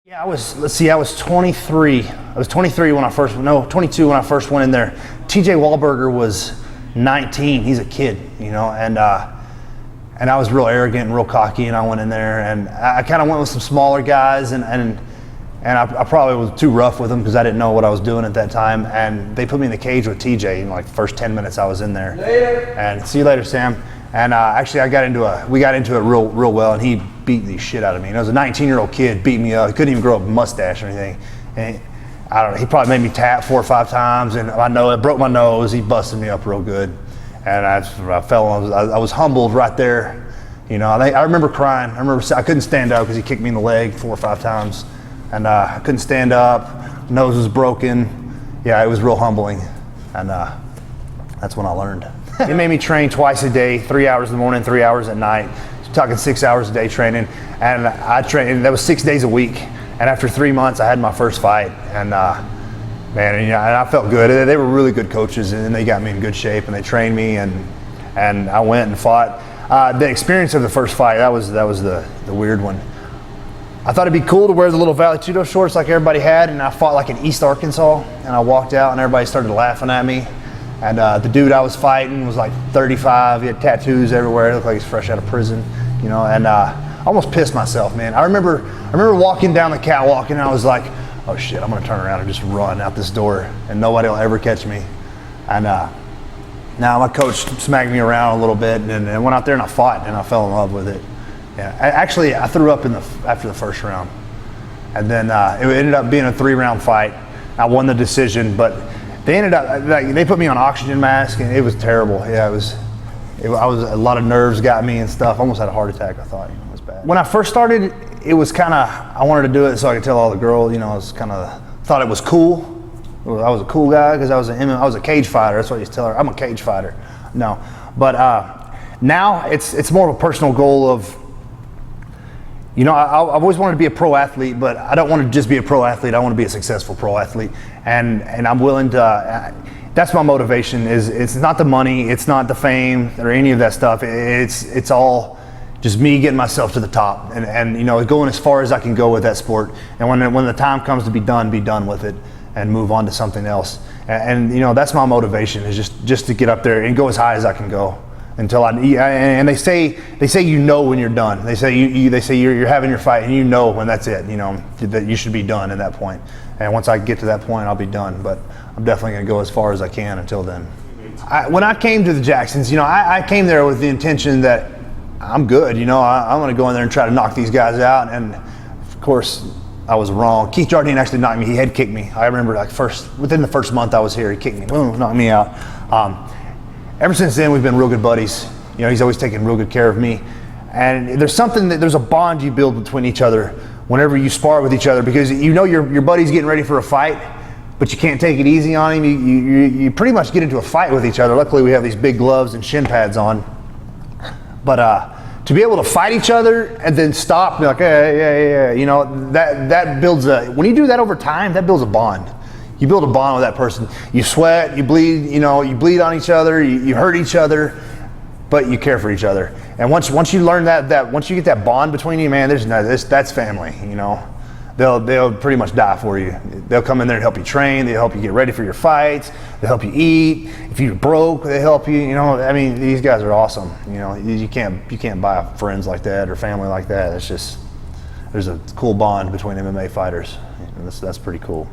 Yeah, I was 23. I was 23 when I first, no, 22 when I first went in there. TJ Wahlberger was 19. He's a kid, you know, and I was real arrogant and real cocky, and I went in there, and I kind of went with some smaller guys, and I probably was too rough with them because I didn't know what I was doing at that time, and they put me in the cage with TJ in like the first 10 minutes I was in there. Later. And see you later, Sam. And actually, we got into it real well, and he beat the shit out of me. And I was a 19-year-old kid, beat me up. He couldn't even grow a mustache or anything. And I don't know. He probably made me tap 4 or 5 times, and I broke my nose. He busted me up real good, and I fell. I was humbled right there. You know, I remember crying. I couldn't stand up because he kicked me in the leg 4 or 5 times, and I couldn't stand up. Nose was broken. Yeah, it was real humbling, and that's when I learned. He made me train twice a day, 3 hours in the morning, 3 hours at night. Talking 6 hours a day training, and I trained. That was 6 days a week. And after 3 months, I had my first fight, and man, you know, and I felt good. They were really good coaches, and they got me in good shape, and they trained me, and I went and fought. The experience of the first fight, that was the weird one. I thought it'd be cool to wear the little Valley Tudo shorts like everybody had, and I fought like in East Arkansas, and I walked out, and everybody started laughing at me. And the dude I was fighting was like 35. He had tattoos everywhere. He looked like he's fresh out of prison, you know. And I almost pissed myself, man. I remember walking down the catwalk, and I was like, "Oh shit, I'm gonna turn around and just run out this door, and nobody will ever catch me." And now my coach smacked me around a little bit, and I went out there and I fought, and I fell in love with it. Yeah, I threw up after the first round, and then it ended up being a 3-round fight. I won the decision, but they ended up they put me on oxygen mask, and it was terrible. Yeah, I was a lot of nerves got me and stuff. I almost had a heart attack. I thought, you know, it was bad. When I first started, it was kind of, I wanted to do it so I could tell all the girls, you know, I was kind of thought it was cool. I was a cool guy because I was a cage fighter. That's what you tell her. I'm a cage fighter. No, but now it's more of a personal goal of, you know, I've always wanted to be a pro athlete, but I don't want to just be a pro athlete. I want to be a successful pro athlete, and I'm willing to. That's my motivation. It's not the money, it's not the fame or any of that stuff. It's all just me getting myself to the top, and you know, going as far as I can go with that sport. And when the time comes to be done with it, and move on to something else. And you know, that's my motivation, is just to get up there and go as high as I can go. Until and they say you know when you're done. They say you're having your fight, and you know when that's it. You know that you should be done at that point. And once I get to that point, I'll be done. But I'm definitely going to go as far as I can until then. When I came to the Jacksons, you know, I came there with the intention that I'm good. You know, I'm going to go in there and try to knock these guys out. And of course, I was wrong. Keith Jardine actually knocked me. He head kicked me. I remember within the first month I was here, he kicked me. Boom, knocked me out. Ever since then, we've been real good buddies. You know, he's always taken real good care of me. And there's a bond you build between each other whenever you spar with each other, because you know your buddy's getting ready for a fight, but you can't take it easy on him. You pretty much get into a fight with each other. Luckily, we have these big gloves and shin pads on. But to be able to fight each other and then stop and be like, yeah, you know, that builds when you do that over time, that builds a bond. You build a bond with that person. You sweat, you bleed, you know, you bleed on each other, you hurt each other, but you care for each other. And once you learn that once you get that bond between you, man, that's family, you know. They'll pretty much die for you. They'll come in there and help you train, they'll help you get ready for your fights, they'll help you eat. If you're broke, they help you, you know. I mean, these guys are awesome. You know, you can't buy friends like that or family like that. It's just, there's a cool bond between MMA fighters. And that's pretty cool.